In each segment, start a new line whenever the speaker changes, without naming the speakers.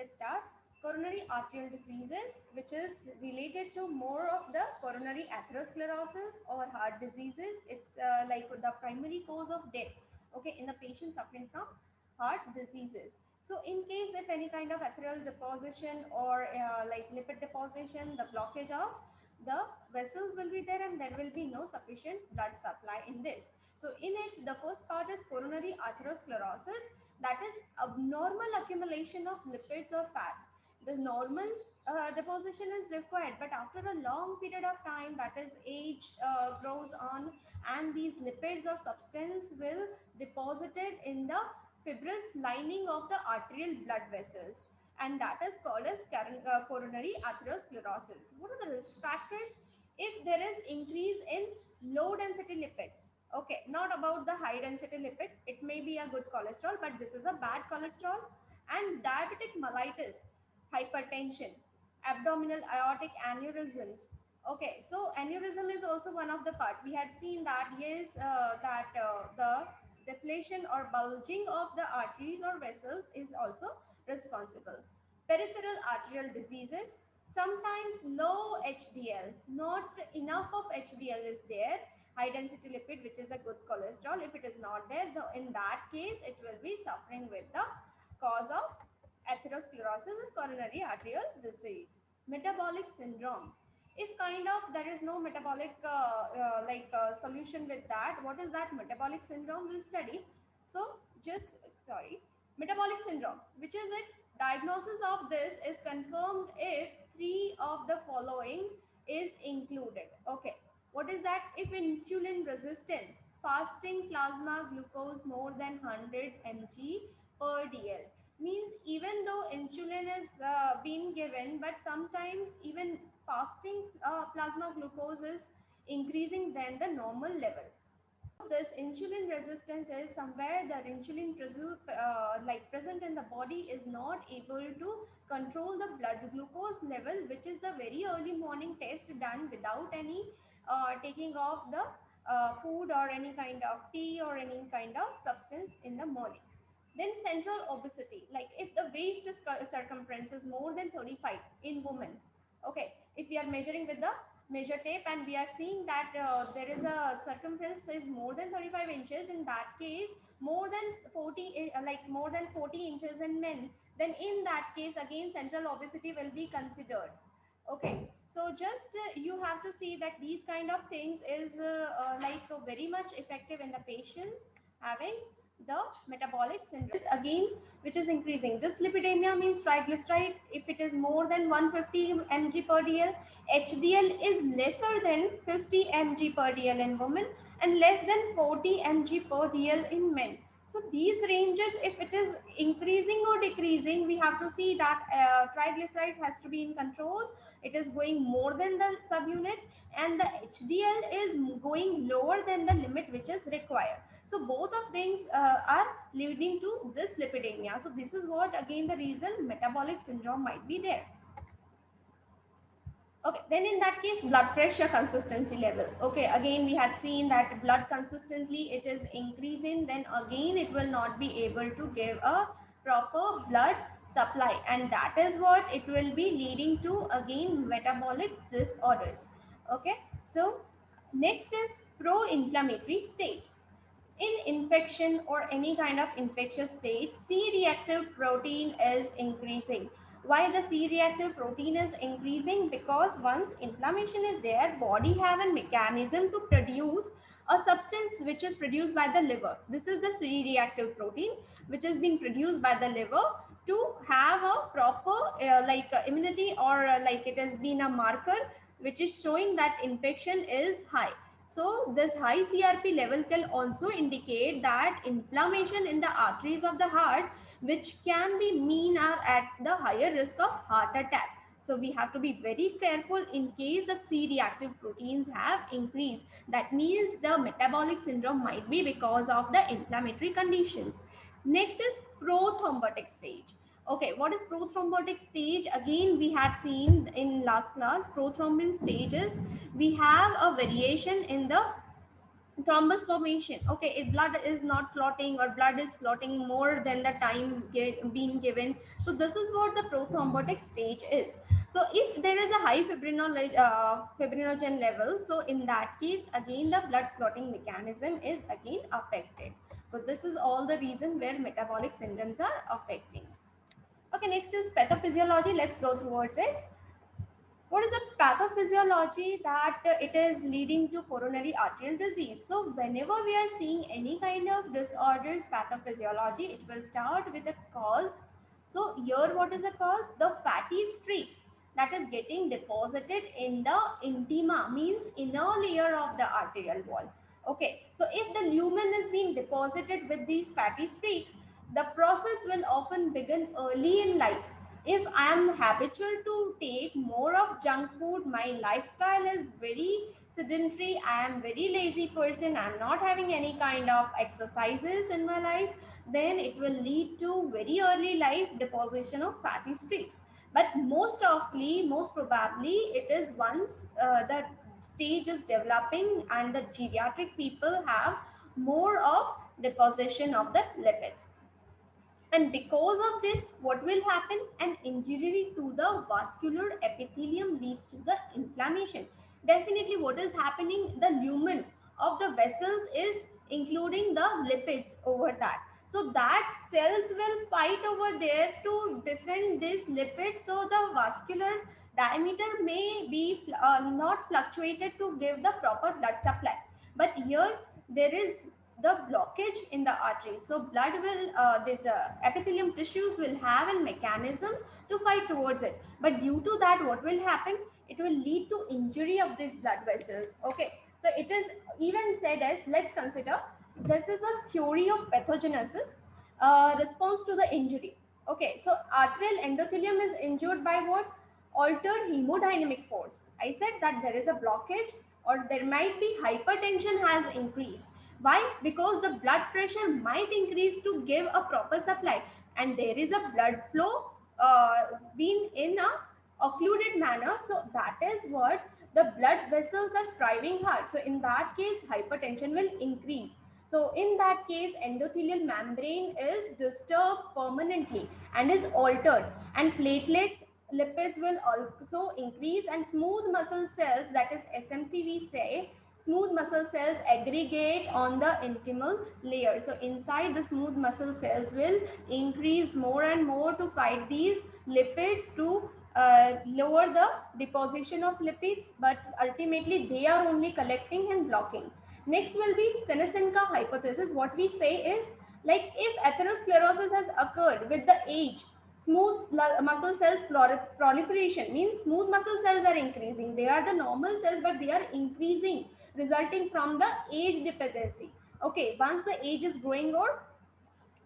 let's start. Coronary arterial diseases, which is related to more of the coronary atherosclerosis or heart diseases. It's like the primary cause of death, okay, in the patient suffering from heart diseases. So in case if any kind of arterial deposition or like lipid deposition, the blockage of the vessels will be there and there will be no sufficient blood supply in this. So in it, the first part is coronary atherosclerosis, that is abnormal accumulation of lipids or fats. The normal deposition is required, but after a long period of time, that is age grows on, and these lipids or substance will deposited in the fibrous lining of the arterial blood vessels, and that is called as coronary atherosclerosis. What are the risk factors? If there is increase in low density lipid, okay, not about the high density lipid, it may be a good cholesterol, but this is a bad cholesterol. And diabetic mellitus, hypertension, abdominal aortic aneurysms. Okay, so aneurysm is also one of the part. We had seen that yes, the deflation or bulging of the arteries or vessels is also responsible. Peripheral arterial diseases, sometimes low HDL, not enough of HDL is there, high density lipid, which is a good cholesterol. If it is not there, in that case, it will be suffering with the cause of atherosclerosis or coronary arterial disease. Metabolic syndrome. If kind of there is no metabolic solution with that, what is that metabolic syndrome? We'll study. So just sorry, metabolic syndrome, which is it? Diagnosis of this is confirmed if three of the following is included. Okay, what is that? If insulin resistance, fasting plasma glucose more than 100 mg per dl, means even though insulin is being given, but sometimes even fasting plasma glucose is increasing than the normal level. This insulin resistance is somewhere the insulin present in the body is not able to control the blood glucose level, which is the very early morning test done without any taking of the food or any kind of tea or any kind of substance in the morning. Then central obesity, like if the waist circumference is more than 35 in women, okay, if we are measuring with the measure tape and we are seeing that there is a circumference is more than 35 inches, in that case more than 40 more than 40 inches in men, then in that case again central obesity will be considered. Okay, so just you have to see that these kind of things is very much effective in the patients having the metabolic syndrome. Again, which is increasing. This lipidemia means triglyceride. If it is more than 150 mg per dl, HDL is lesser than 50 mg per dl in women and less than 40 mg per dl in men. So these ranges, if it is increasing or decreasing, we have to see that triglyceride has to be in control. It is going more than the subunit, and the HDL is going lower than the limit which is required. So both of things are leading to this lipidemia. So this is what again the reason metabolic syndrome might be there. Okay, then in that case, blood pressure consistency level. Okay, again we had seen that blood consistently it is increasing, then again it will not be able to give a proper blood supply, and that is what it will be leading to again metabolic disorders. Okay, so next is pro-inflammatory state. In infection or any kind of infectious state, C-reactive protein is increasing. Why the C-reactive protein is increasing? Because once inflammation is there, body have a mechanism to produce a substance which is produced by the liver. This is the C-reactive protein which is being produced by the liver to have a proper immunity, or like it has been a marker which is showing that infection is high. So this high CRP level can also indicate that inflammation in the arteries of the heart, which can be mean are at the higher risk of heart attack. So we have to be very careful in case of C-reactive proteins have increased. That means the metabolic syndrome might be because of the inflammatory conditions. Next is prothrombotic stage. Okay, what is prothrombotic stage? Again, we had seen in last class, prothrombin stages. We have a variation in the thrombus formation. Okay, if blood is not clotting or blood is clotting more than the time being given, so this is what the prothrombotic stage is. So if there is a high fibrinogen level, so in that case again the blood clotting mechanism is again affected. So this is all the reason where metabolic syndromes are affecting. Okay, next is pathophysiology. Let's go towards it. What is the pathophysiology that it is leading to coronary arterial disease? So whenever we are seeing any kind of disorders pathophysiology, it will start with a cause. So here what is the cause? The fatty streaks that is getting deposited in the intima, means inner layer of the arterial wall. Okay, so if the lumen is being deposited with these fatty streaks, the process will often begin early in life. If I am habitual to take more of junk food, my lifestyle is very sedentary, I am very lazy person, I'm not having any kind of exercises in my life, then it will lead to very early life deposition of fatty streaks. But most probably it is once the stage is developing and the geriatric people have more of deposition of the lipids. And because of this, what will happen? An injury to the vascular epithelium leads to the inflammation. Definitely, what is happening? The lumen of the vessels is including the lipids over that. So that cells will fight over there to defend this lipid. So the vascular diameter may be not fluctuated to give the proper blood supply. But here there is the blockage in the arteries. So blood will, this epithelium tissues will have a mechanism to fight towards it. But due to that, what will happen? It will lead to injury of these blood vessels. Okay. So it is even said as, let's consider, this is a theory of pathogenesis, response to the injury. Okay. So arterial endothelium is injured by what? Altered hemodynamic force. I said that there is a blockage or there might be hypertension has increased. Why? Because the blood pressure might increase to give a proper supply, and there is a blood flow being in a occluded manner. So that is what the blood vessels are striving hard. So in that case, hypertension will increase. So in that case, endothelial membrane is disturbed permanently and is altered, and platelets, lipids will also increase, and smooth muscle cells, that is SMC we say, smooth muscle cells aggregate on the intimal layer. So inside the smooth muscle cells will increase more and more to fight these lipids to lower the deposition of lipids, but ultimately they are only collecting and blocking. Next will be Senecenka hypothesis. What we say is, like, if atherosclerosis has occurred with the age, smooth muscle cells proliferation means smooth muscle cells are increasing. They are the normal cells, but they are increasing, resulting from the age dependency. Okay, once the age is growing or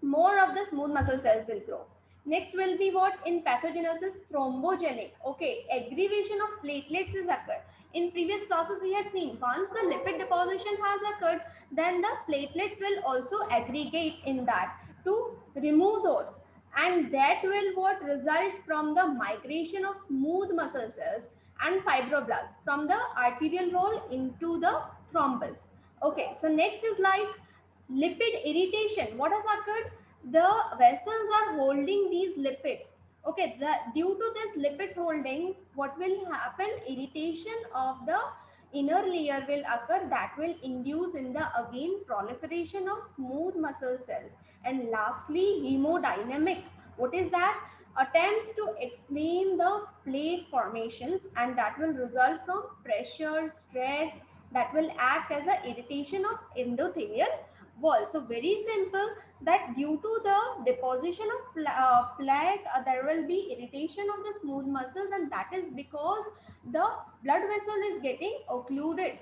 more of the smooth muscle cells will grow. Next will be what? In pathogenesis, thrombogenic. Okay, aggravation of platelets is occurred. In previous classes we had seen, once the lipid deposition has occurred, then the platelets will also aggregate in that to remove those, and that will what result from the migration of smooth muscle cells and fibroblasts from the arterial wall into the thrombus. Okay, so next is like lipid irritation. What has occurred? The vessels are holding these lipids. Okay, due to this lipids holding, what will happen? Irritation of the inner layer will occur, that will induce in the again proliferation of smooth muscle cells. And lastly, hemodynamic. What is that? Attempts to explain the plaque formations, and that will result from pressure, stress, that will act as a irritation of endothelial wall. So very simple, that due to the deposition of plaque, there will be irritation of the smooth muscles, and that is because the blood vessel is getting occluded.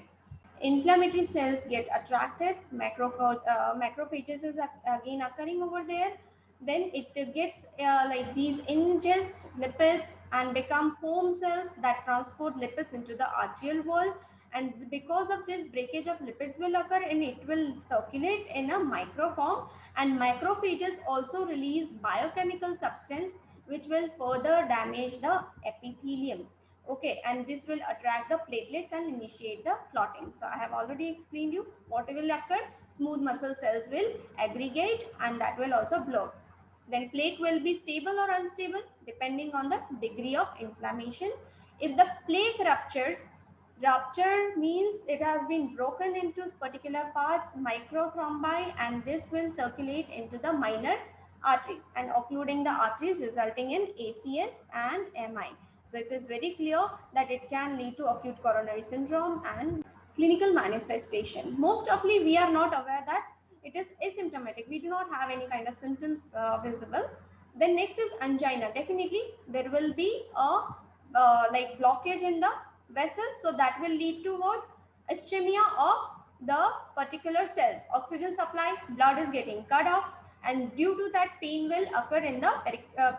Inflammatory cells get attracted, macrophages is again occurring over there. Then it gets like these ingest lipids and become foam cells that transport lipids into the arterial wall, and because of this, breakage of lipids will occur and it will circulate in a microform, and macrophages also release biochemical substance which will further damage the epithelium. Okay, and this will attract the platelets and initiate the clotting. So I have already explained you what will occur. Smooth muscle cells will aggregate and that will also blow. Then plaque will be stable or unstable depending on the degree of inflammation. If the plaque ruptures, rupture means it has been broken into particular parts, microthrombi, and this will circulate into the minor arteries and occluding the arteries, resulting in ACS and MI. So it is very clear that it can lead to acute coronary syndrome and clinical manifestation. Most often we are not aware that it is asymptomatic. We do not have any kind of symptoms visible. Then next is angina. Definitely there will be a like blockage in the vessels. So that will lead to what? Ischemia of the particular cells. Oxygen supply, blood is getting cut off, and due to that pain will occur in the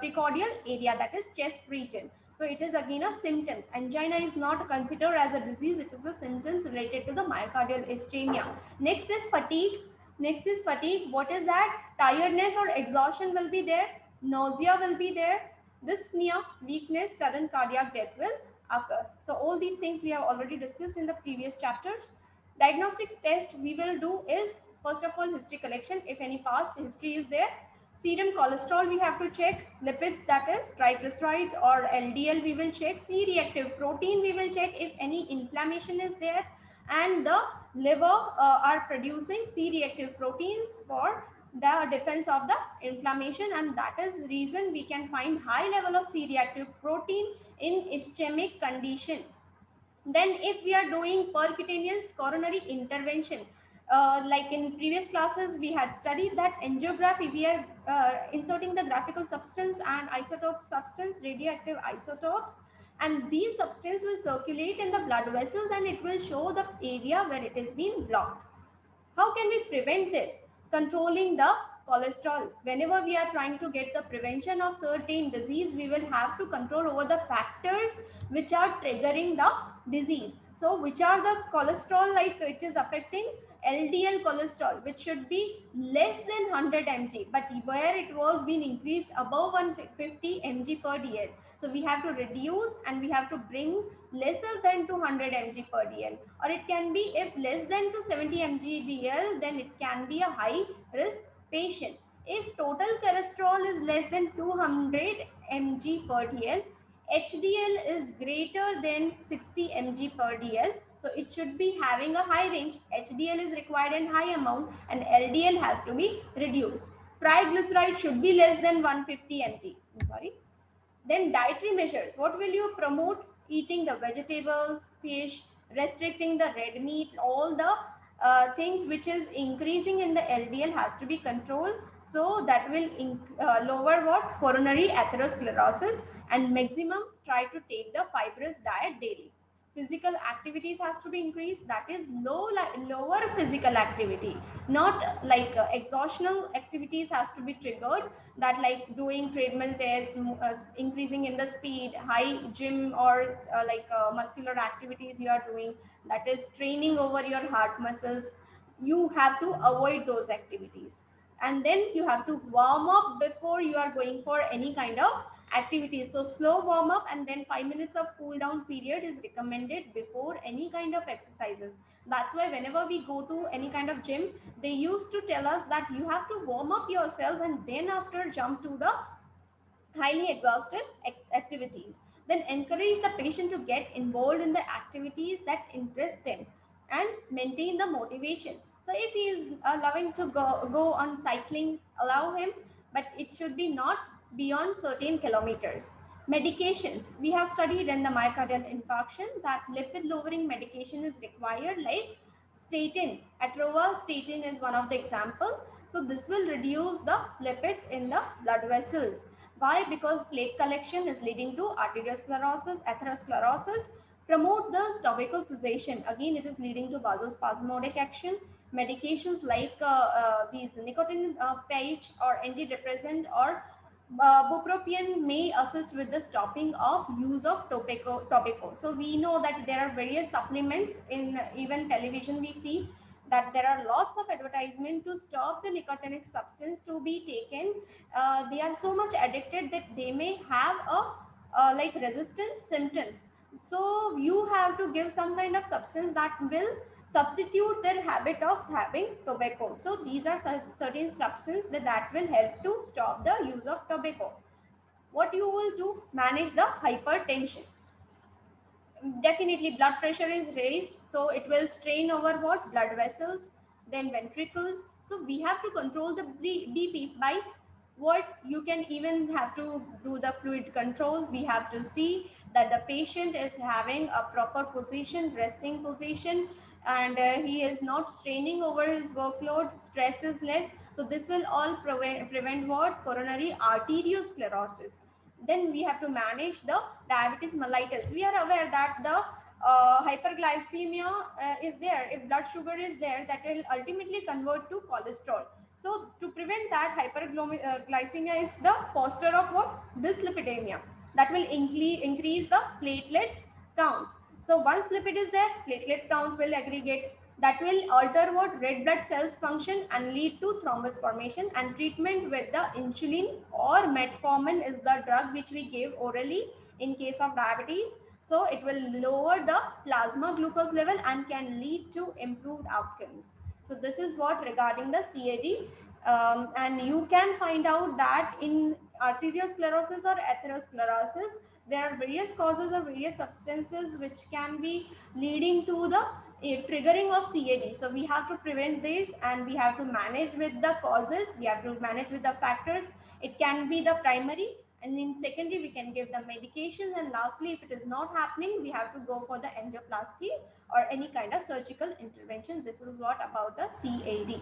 precordial area, that is chest region. So it is again a symptoms. Angina is not considered as a disease, it is a symptoms related to the myocardial ischemia. Next is fatigue. Next is fatigue. What is that? Tiredness or exhaustion will be there, nausea will be there, dyspnea, weakness, sudden cardiac death will occur. So all these things we have already discussed in the previous chapters. Diagnostics test we will do is, first of all, history collection. If any past history is there, serum cholesterol we have to check, lipids, that is triglycerides or LDL we will check, C-reactive protein we will check if any inflammation is there, and the liver are producing C-reactive proteins for the defense of the inflammation, and that is reason we can find high level of C-reactive protein in ischemic condition. Then if we are doing percutaneous coronary intervention, like in previous classes we had studied that angiography, we are inserting the graphical substance and isotope substance, radioactive isotopes, and these substances will circulate in the blood vessels and it will show the area where it is being blocked. How can we prevent this? Controlling the cholesterol. Whenever we are trying to get the prevention of certain disease, we will have to control over the factors which are triggering the disease. So which are the cholesterol, like it is affecting LDL cholesterol, which should be less than 100 mg, but where it was being increased above 150 mg per dl. So we have to reduce and we have to bring lesser than 200 mg per dl, or it can be if less than 270 mg dl, then it can be a high risk patient. If total cholesterol is less than 200 mg per dl, HDL is greater than 60 mg per dl, so it should be having a high range. HDL is required in high amount and LDL has to be reduced. Triglyceride should be less than 150 mg. Then dietary measures. What will you promote? Eating the vegetables, fish, restricting the red meat, all the things which is increasing in the LDL has to be controlled. So that will lower what? Coronary atherosclerosis, and maximum try to take the fibrous diet daily. Physical activities has to be increased, that is lower physical activity, not like exhaustional activities has to be triggered, that like doing treadmill test, increasing in the speed, high gym or muscular activities you are doing, that is training over your heart muscles, you have to avoid those activities. And then you have to warm up before you are going for any kind of activities. So slow warm up and then 5 minutes of cool down period is recommended before any kind of exercises. That's why whenever we go to any kind of gym, they used to tell us that you have to warm up yourself and then after jump to the highly exhaustive activities. Then encourage the patient to get involved in the activities that interest them and maintain the motivation. So if he is loving to go on cycling, allow him, but it should be not beyond certain kilometers. Medications. We have studied in the myocardial infarction that lipid lowering medication is required, like statin. Atorvastatin is one of the example. So this will reduce the lipids in the blood vessels. Why? Because plaque collection is leading to arteriosclerosis, atherosclerosis. Promote the tobacco cessation. Again, it is leading to vasospasmodic action. Medications like these nicotine patch or antidepressant or bupropion may assist with the stopping of use of tobacco. So we know that there are various supplements in even television. We see that there are lots of advertisement to stop the nicotinic substance to be taken. They are so much addicted that they may have a like resistance symptoms. So you have to give some kind of substance that will substitute their habit of having tobacco. So these are certain substances that will help to stop the use of tobacco. What you will do? Manage the hypertension. Definitely blood pressure is raised, so it will strain over what? Blood vessels, then ventricles. So we have to control the BP by what? You can even have to do the fluid control. We have to see that the patient is having a proper position, resting position, and he is not straining over his workload, stress is less. So this will all prevent what? Coronary arteriosclerosis. Then we have to manage the diabetes mellitus. We are aware that the hyperglycemia is there. If blood sugar is there, that will ultimately convert to cholesterol. So to prevent that, hyperglycemia is the foster of what? Dyslipidemia. That will increase the platelets counts. So once lipid is there, platelet count will aggregate. That will alter what? Red blood cells function and lead to thrombus formation. And treatment with the insulin or metformin is the drug which we give orally in case of diabetes. So it will lower the plasma glucose level and can lead to improved outcomes. So this is what regarding the CAD. And you can find out that in arteriosclerosis or atherosclerosis, there are various causes of various substances which can be leading to the triggering of CAD. So we have to prevent this and we have to manage with the causes. We have to manage with the factors. It can be the primary, and in secondary we can give the medications, and lastly if it is not happening we have to go for the angioplasty or any kind of surgical intervention. This is what about the CAD.